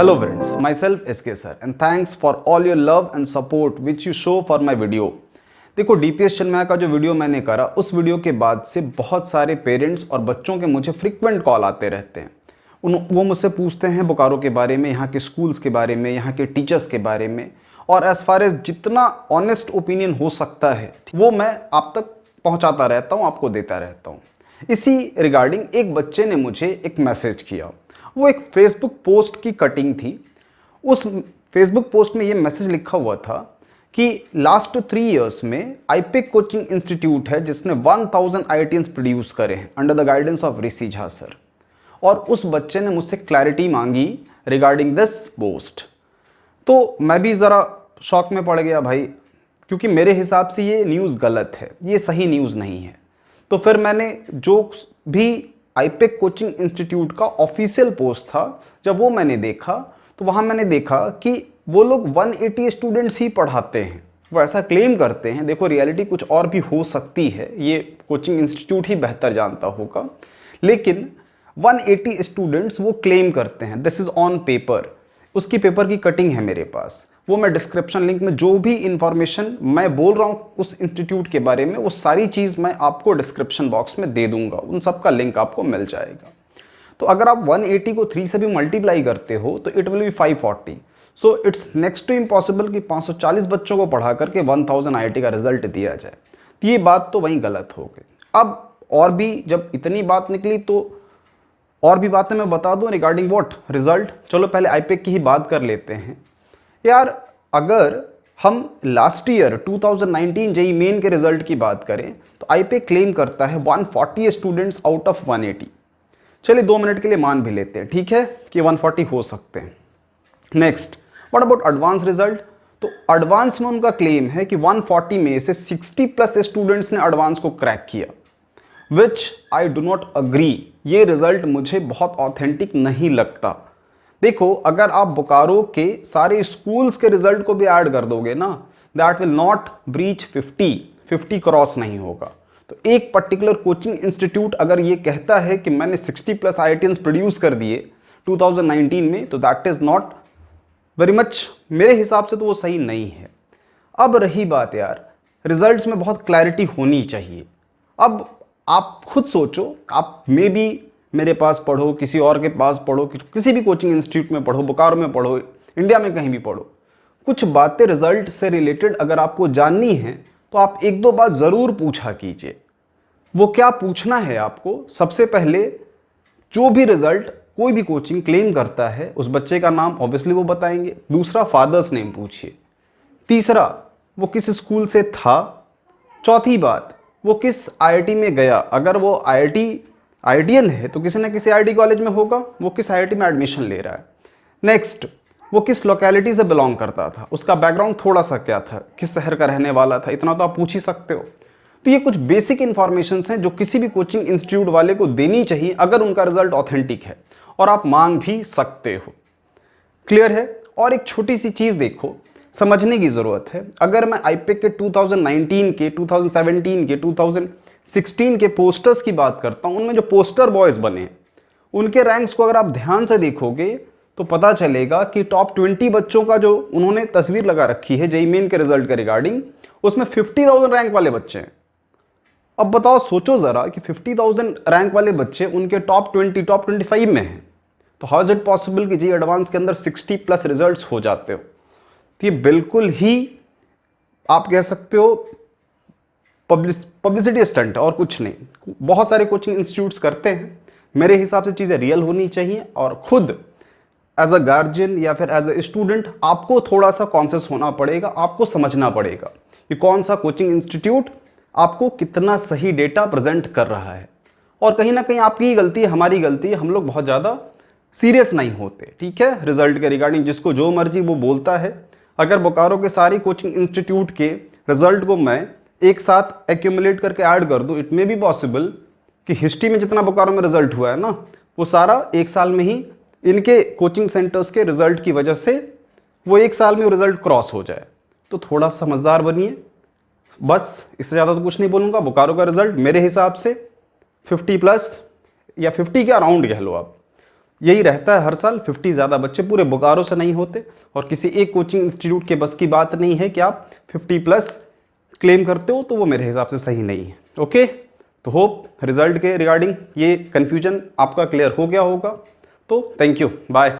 Hello friends, myself SK sir and thanks for all your love and support which you show for my video। देखो DPS चन्मया का जो video मैंने करा उस video के बाद से बहुत सारे पेरेंट्स और बच्चों के मुझे फ्रीक्वेंट कॉल आते रहते हैं। वो मुझसे पूछते हैं बोकारो के बारे में, यहाँ के स्कूल्स के बारे में, यहाँ के टीचर्स के बारे में, और एज फार एज जितना ऑनेस्ट ओपिनियन हो सकता है वो मैं आप तक पहुँचाता रहता हूँ, आपको देता रहता हूँ। इसी रिगार्डिंग एक बच्चे ने मुझे एक मैसेज किया। वो एक फेसबुक पोस्ट की कटिंग थी। उस फेसबुक पोस्ट में ये मैसेज लिखा हुआ था कि लास्ट 3 इयर्स में आईपेक कोचिंग इंस्टीट्यूट है जिसने 1000 आईआईटीएंस प्रोड्यूस करे हैं under the guidance of Rishi Jha sir. और उस बच्चे ने मुझसे क्लैरिटी मांगी रिगार्डिंग दिस पोस्ट। तो मैं भी ज़रा शॉक में पड़ गया भाई, क्योंकि मेरे हिसाब से ये न्यूज़ गलत है, ये सही न्यूज़ नहीं है। तो फिर मैंने जो भी आईपेक कोचिंग इंस्टीट्यूट का ऑफिशियल पोस्ट था, जब वो मैंने देखा तो वहाँ मैंने देखा कि वो लोग 180 स्टूडेंट्स ही पढ़ाते हैं। वो ऐसा क्लेम करते हैं। देखो रियलिटी कुछ और भी हो सकती है, ये कोचिंग इंस्टीट्यूट ही बेहतर जानता होगा, लेकिन 180 स्टूडेंट्स वो क्लेम करते हैं। This is on paper. उसकी पेपर की कटिंग है मेरे पास, वो मैं डिस्क्रिप्शन लिंक में जो भी इंफॉर्मेशन मैं बोल रहा हूँ उस इंस्टीट्यूट के बारे में, वो सारी चीज़ मैं आपको डिस्क्रिप्शन बॉक्स में दे दूंगा, उन सब का लिंक आपको मिल जाएगा। तो अगर आप 180 को 3 से भी मल्टीप्लाई करते हो तो it will be 540। So it's next to impossible कि 540 बच्चों को पढ़ा करके 1000 आईआईटी का रिजल्ट दिया जाए। तो ये बात तो वहीं गलत हो गई। अब और भी जब इतनी बात निकली तो और भी बातें मैं बता दूं रिगार्डिंग व्हाट रिजल्ट। चलो पहले आईपेक की ही बात कर लेते हैं यार। अगर हम लास्ट ईयर 2019 जेईई मेन के रिजल्ट की बात करें तो आईपेक क्लेम करता है 140 स्टूडेंट्स आउट ऑफ 180। चलिए 2 मिनट के लिए मान भी लेते हैं, ठीक है, कि 140 हो सकते हैं। Next, what about advance result? तो एडवांस में उनका क्लेम है कि 140 में से 60+ स्टूडेंट्स ने एडवांस को क्रैक किया, विच आई डू नॉट अग्री। ये रिजल्ट मुझे बहुत ऑथेंटिक नहीं लगता। देखो अगर आप बोकारो के सारे स्कूल्स के रिजल्ट को भी ऐड कर दोगे ना, that will not breach 50 cross नहीं होगा। तो एक पर्टिकुलर कोचिंग इंस्टीट्यूट अगर ये कहता है कि मैंने 60+ आईआईटीएंस प्रोड्यूस कर दिए 2019 में, तो that is not very much, मेरे हिसाब से तो वो सही नहीं है। अब रही बात यार, रिजल्ट्स में बहुत क्लैरिटी होनी चाहिए। अब आप खुद सोचो, आप मे बी मेरे पास पढ़ो, किसी और के पास पढ़ो, किसी भी कोचिंग इंस्टीट्यूट में पढ़ो, बोकारो में पढ़ो, इंडिया में कहीं भी पढ़ो, कुछ बातें रिजल्ट से रिलेटेड अगर आपको जाननी है तो आप 1-2 बात ज़रूर पूछा कीजिए। वो क्या पूछना है आपको? सबसे पहले जो भी रिजल्ट कोई भी कोचिंग क्लेम करता है उस बच्चे का नाम ऑब्वियसली वो बताएंगे। दूसरा, फादर्स नेम पूछिए। तीसरा, वो किस स्कूल से था। चौथी बात, वो किस आईआईटी में गया। अगर वो आईआईटीएन है तो किसी ना किसी आईआईटी कॉलेज में होगा, वो किस आईआईटी में एडमिशन ले रहा है। नेक्स्ट, वो किस लोकेलिटी से बिलोंग करता था, उसका बैकग्राउंड थोड़ा सा क्या था, किस शहर का रहने वाला था, इतना तो आप पूछ ही सकते हो। तो ये कुछ बेसिक इन्फॉर्मेशन हैं जो किसी भी कोचिंग इंस्टीट्यूट वाले को देनी चाहिए अगर उनका रिजल्ट ऑथेंटिक है, और आप मांग भी सकते हो। क्लियर है? और एक छोटी सी चीज़ देखो, समझने की ज़रूरत है। अगर मैं आईपेक के 2019 के, 2017 के, 2016 के पोस्टर्स की बात करता हूँ, उनमें जो पोस्टर बॉयज़ बने उनके रैंक्स को अगर आप ध्यान से देखोगे तो पता चलेगा कि टॉप 20 बच्चों का जो उन्होंने तस्वीर लगा रखी है जेईई मेन के रिजल्ट के रिगार्डिंग, उसमें 50,000 रैंक वाले बच्चे हैं। अब बताओ, सोचो ज़रा कि 50,000 रैंक वाले बच्चे उनके टॉप 20, टॉप 25 में हैं, तो हाउ इज इट पॉसिबल कि जेईई एडवांस के अंदर 60+ रिजल्ट्स हो जाते हो? तो ये बिल्कुल ही आप कह सकते हो पब्लिसिटी स्टंट और कुछ नहीं। बहुत सारे कोचिंग इंस्टीट्यूट्स करते हैं। मेरे हिसाब से चीज़ें रियल होनी चाहिए, और खुद एज अ गार्जियन या फिर एज अ स्टूडेंट आपको थोड़ा सा कॉन्शियस होना पड़ेगा, आपको समझना पड़ेगा कि कौन सा कोचिंग इंस्टीट्यूट आपको कितना सही डेटा प्रेजेंट कर रहा है। और कहीं ना कहीं आपकी ही गलती है, हमारी गलती है, हम लोग बहुत ज़्यादा सीरियस नहीं होते, ठीक है, रिजल्ट के रिगार्डिंग। जिसको जो मर्जी वो बोलता है। अगर बोकारो के सारी कोचिंग इंस्टीट्यूट के रिजल्ट को मैं एक साथ एक्यूमुलेट करके ऐड कर दूं, इट मे बी पॉसिबल कि हिस्ट्री में जितना बोकारो में रिजल्ट हुआ है ना, वो सारा एक साल में ही इनके कोचिंग सेंटर्स के रिजल्ट की वजह से वो एक साल में वो रिजल्ट क्रॉस हो जाए। तो थोड़ा समझदार बनिए, बस इससे ज़्यादा तो कुछ नहीं बोलूँगा। बोकारो का रिजल्ट मेरे हिसाब से 50+ या 50 के अराउंड कह लो आप, यही रहता है हर साल, 50 ज़्यादा बच्चे, पूरे बोकारो से नहीं होते, और किसी एक कोचिंग इंस्टीट्यूट के बस की बात नहीं है कि आप 50+ क्लेम करते हो, तो वो मेरे हिसाब से सही नहीं है। ओके, तो होप रिजल्ट के रिगार्डिंग ये कन्फ्यूजन आपका क्लियर हो गया होगा। तो थैंक यू, बाय।